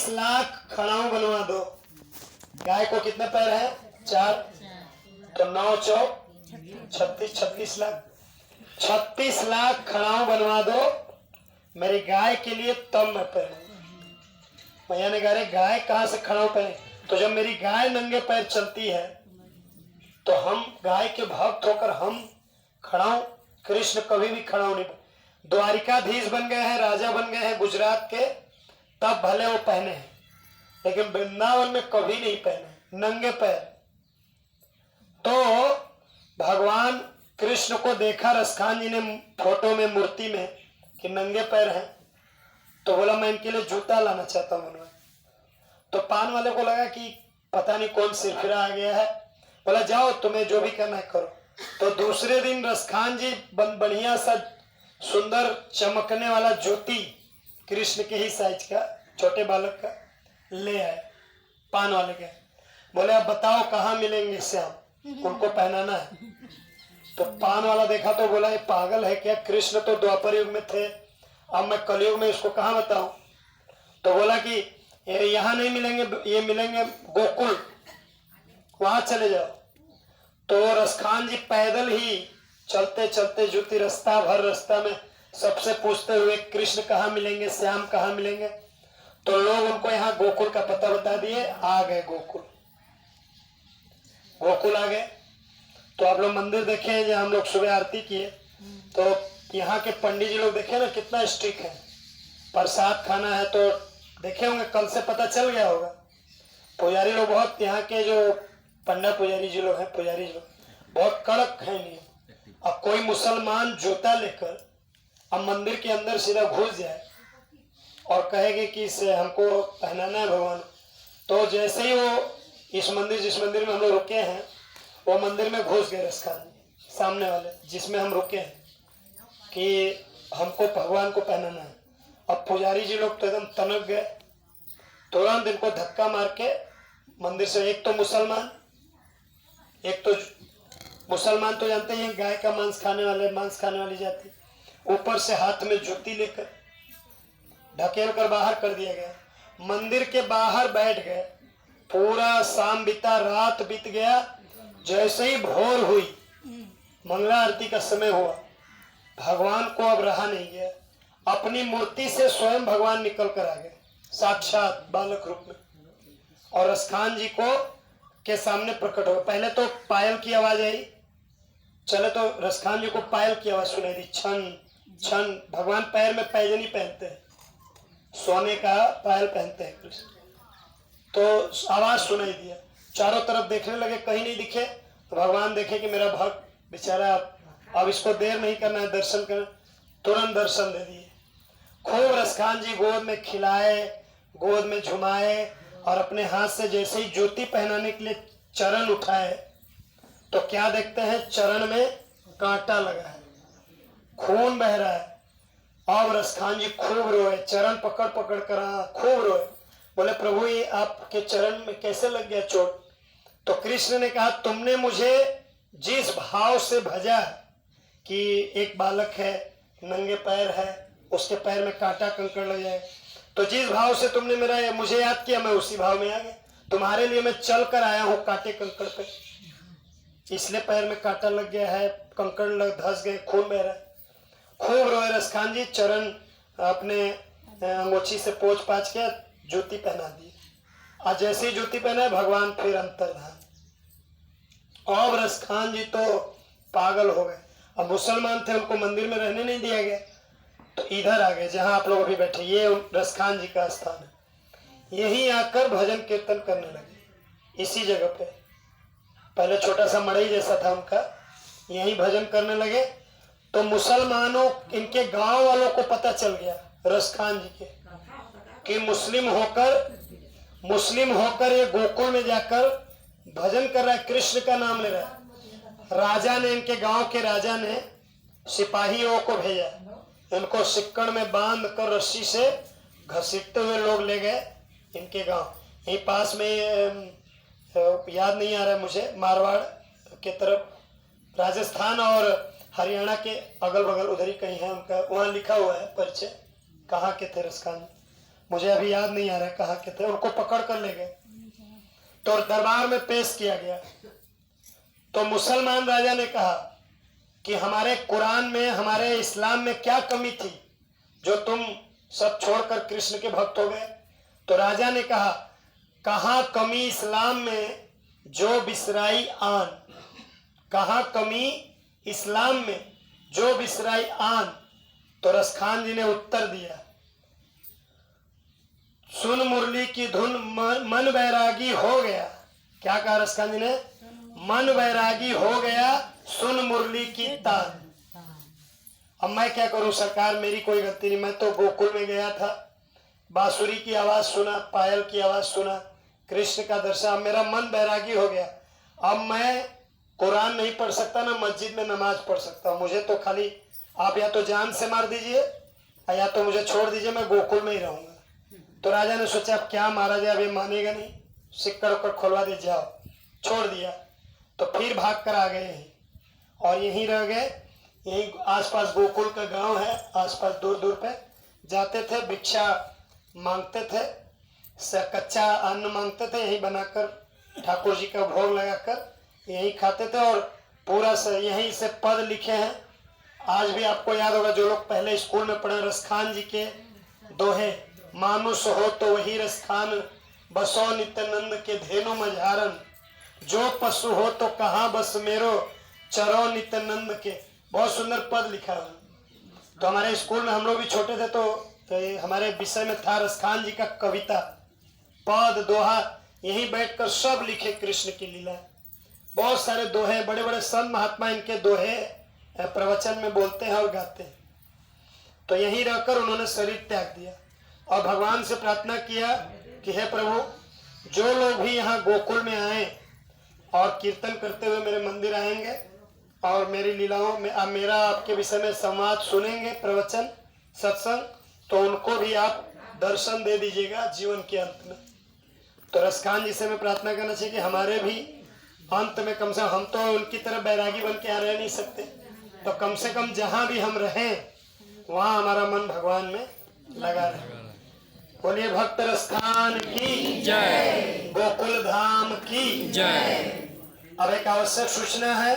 लाख खड़ाऊ बनवा दो। गाय को कितने पैर है? 4, तो 9 चौक 36, 36 लाख। 36 लाख खड़ाऊ बनवा दो मेरी गाय के लिए, तब मैं पहनूंगा। मैया ने कहा गाय कहां से खड़ाऊ पहने? तो जब मेरी गाय नंगे पैर चलती है तो हम गाय के भक्त होकर हम खड़ाऊ, कृष्ण कभी भी खड़ाऊ नहीं। द्वारिकाधीश बन गए हैं, राजा बन गए हैं गुजरात के, तब भले वो पहने हैं, लेकिन वृंदावन में कभी नहीं पहने नंगे पैर। तो भगवान कृष्ण को देखा रसखान जी ने फोटो में, मूर्ति में, कि नंगे पैर हैं, तो बोला मैं इनके लिए जूता लाना चाहता हूं। तो पान वाले को लगा कि पता नहीं कौन सिरफिरा आ गया है, बोला जाओ तुम्हें जो भी करना है करो। तो दूसरे दिन रसखान जी बढ़िया सा सुंदर चमकने वाला जूती कृष्ण के ही साइज का, छोटे बालक का ले आए पान वाले के। बोले अब बताओ कहाँ मिलेंगे श्याम, उनको पहनाना है। तो पान वाला देखा तो बोला ये पागल है क्या, कृष्ण तो द्वापर युग में थे, अब मैं कलयुग में इसको कहाँ बताऊं। तो बोला कि यहाँ नहीं मिलेंगे, ये मिलेंगे गोकुल, वहां चले जाओ। तो रसखान जी पैदल ही चलते चलते जूती रास्ता भर, रास्ता में सबसे पूछते हुए कृष्ण कहाँ मिलेंगे, श्याम कहाँ मिलेंगे। तो लोग उनको यहाँ गोकुल का पता बता दिए, आ गए गोकुल। गोकुल आ गए तो आप लोग मंदिर देखे जहाँ हम लोग सुबह आरती किए, तो यहाँ के पंडित जी लोग देखे ना कितना स्ट्रिक्ट है। प्रसाद खाना है तो देखे होंगे, कल से पता चल गया होगा। पुजारी लोग बहुत, यहाँ के जो पंडा पुजारी जी लोग हैं, पुजारी जी लोग बहुत कड़क है नियम। अब कोई मुसलमान जूता लेकर अब मंदिर के अंदर सीधा घुस जाए और कहेगी कि इसे हमको पहनाना है भगवान, तो जैसे ही वो इस मंदिर, जिस मंदिर में हम लोग रुके हैं, वो मंदिर में घुस गए रसखान सामने वाले जिसमें हम रुके हैं, कि हमको भगवान को पहनाना है। अब पुजारी जी लोग तो एकदम तनक गए, तुरंत इनको धक्का मार के मंदिर से, एक तो मुसलमान, एक तो मुसलमान तो जानते हैं गाय का मांस खाने वाले, मांस खाने वाली जाति, ऊपर से हाथ में जूती लेकर ढकेल कर बाहर कर दिया गया। मंदिर के बाहर बैठ गए, पूरा शाम बीता, रात बीत गया। जैसे ही भोर हुई, मंगला आरती का समय हुआ, भगवान को अब रहा नहीं गया, अपनी मूर्ति से स्वयं भगवान निकल कर आ गए साक्षात बालक रूप में, और रसखान जी को के सामने प्रकट हो। पहले तो पायल की आवाज आई, चले तो रसखान जी को पायल की आवाज सुनाई दी, छन छन। भगवान पैर में पैजनी पहनते हैं, सोने का पायल पहनते हैं कृष्ण। तो आवाज सुनाई दिया, चारों तरफ देखने लगे, कहीं नहीं दिखे। तो भगवान देखे कि मेरा भक्त बेचारा, अब इसको देर नहीं करना है, दर्शन करना, तुरंत दर्शन दे दिए। खूब रसखान जी गोद में खिलाए, गोद में झुमाए, और अपने हाथ से जैसे ही ज्योति पहनाने के लिए चरण उठाए, तो क्या देखते हैं, चरण में कांटा लगा है, खून बह रहा है। अब रसखान जी खूब रोए, चरण पकड़ पकड़ कर खूब रोए, बोले प्रभु ये आपके चरण में कैसे लग गया चोट। तो कृष्ण ने कहा तुमने मुझे जिस भाव से भजा कि एक बालक है, नंगे पैर है, उसके पैर में कांटा कंकड़ लग जाए, तो जिस भाव से तुमने मेरा मुझे याद किया, मैं उसी भाव में आ गया। तुम्हारे लिए मैं चल कर आया हूँ कांटे कंकड़ पे, इसलिए पैर में कांटा लग गया है, कंकड़ लग धस गए, खून बह रहा है। खूब रोए रसखान जी, चरण अपने अंगोछी से पोंछ पाछ के जूती पहना दी। आज जैसे ही जूती पहना, भगवान फिर अंतर्धान। और रसखान जी तो पागल हो गए। अब मुसलमान थे, उनको मंदिर में रहने नहीं दिया गया, तो इधर आ गए जहां आप लोग अभी बैठे, ये रसखान जी का स्थान है। यहीं आकर भजन कीर्तन करने लगे, इसी जगह पे। पहले छोटा सा मड़ई जैसा था उनका, यहीं भजन करने लगे। तो मुसलमानों, इनके गांव वालों को पता चल गया रसखान जी के, कि मुस्लिम होकर ये गोकुल में जाकर भजन कर रहा है, कृष्ण का नाम ले रहा है। राजा ने, इनके गांव के राजा ने सिपाहियों को भेजा, इनको सिक्कड़ में बांध कर रस्सी से घसीटते हुए लोग ले गए इनके गांव। यहीं पास में, याद नहीं आ रहा है मुझे, मारवाड़ के तरफ, राजस्थान और हरियाणा के अगल बगल उधर ही कहीं है उनका, वहां लिखा हुआ है परिचय, कहाँ के थे रसखान। मुझे अभी याद नहीं आ रहा कहाँ के थे, उनको पकड़ कर ले गए तो दरबार में पेश किया गया। तो मुसलमान राजा ने कहा कि हमारे कुरान में, हमारे इस्लाम में क्या कमी थी जो तुम सब छोड़कर कृष्ण के भक्त हो गए। तो राजा ने कहा, कहाँ कमी इस्लाम में जो बिसराई आन, कहाँ कमी इस्लाम में जो बिसराई आन। तो रसखान जी ने उत्तर दिया, सुन मुरली की धुन मन बैरागी हो गया। क्या कहा रसखान जी ने? मन बैरागी हो गया सुन मुरली की तान। अब मैं क्या करूं सरकार, मेरी कोई गलती नहीं। मैं तो गोकुल में गया था, बांसुरी की आवाज सुना, पायल की आवाज सुना, कृष्ण का दर्शन, अब मेरा मन बैरागी हो गया। अब मैं कुरान नहीं पढ़ सकता, ना मस्जिद में नमाज पढ़ सकता। मुझे तो खाली आप या तो जान से मार दीजिए या तो मुझे छोड़ दीजिए, मैं गोकुल में ही रहूंगा। तो राजा ने सोचा अब क्या मारा जाए, अभी मानेगा नहीं, सिक्कर उक्कर खोलवा दे, जाओ। छोड़ दिया। तो फिर भाग कर आ गए यहीं और यहीं रह गए। यहीं आसपास गोकुल का गांव है, आसपास दूर दूर पे जाते थे, भिक्षा मांगते थे, कच्चा अन्न मांगते थे, यहीं बनाकर ठाकुर जी का भोग लगाकर यहीं खाते थे। और पूरा यहीं से पद लिखे हैं। आज भी आपको याद होगा, जो लोग पहले स्कूल में पढ़े, रसखान जी के दोहे, मानुष हो तो वही रसखान, बसो नित्यानंद के धेनु मझारन, जो पशु हो तो कहाँ बस मेरो, चरो नित्यानंद के। बहुत सुंदर पद लिखा है। तो हमारे स्कूल में हम लोग भी छोटे थे तो हमारे विषय में था रसखान जी का कविता, पद, दोहा, यहीं बैठकर सब लिखे कृष्ण की लीला। बहुत सारे दोहे, बड़े बड़े संत महात्मा इनके दोहे प्रवचन में बोलते हैं और गाते हैं। तो यहीं रहकर उन्होंने शरीर त्याग दिया और भगवान से प्रार्थना किया कि हे प्रभु, जो लोग भी यहाँ गोकुल में आए और कीर्तन करते हुए मेरे मंदिर आएंगे और मेरी लीलाओं में मेरा आपके विषय में संवाद सुनेंगे, प्रवचन सत्संग, तो उनको भी आप दर्शन दे दीजिएगा जीवन के अंत में। तो रसखान जी से मैं प्रार्थना करना चाहिए कि हमारे भी अंत में कम से कम, हम तो उनकी तरह बैरागी बन के रह नहीं सकते, तो कम से कम जहां भी हम रहें वहां हमारा मन भगवान में लगा रहे। बोलिए भक्त रसखान की जय, गोकुल धाम की जय। अब एक आवश्यक सूचना है,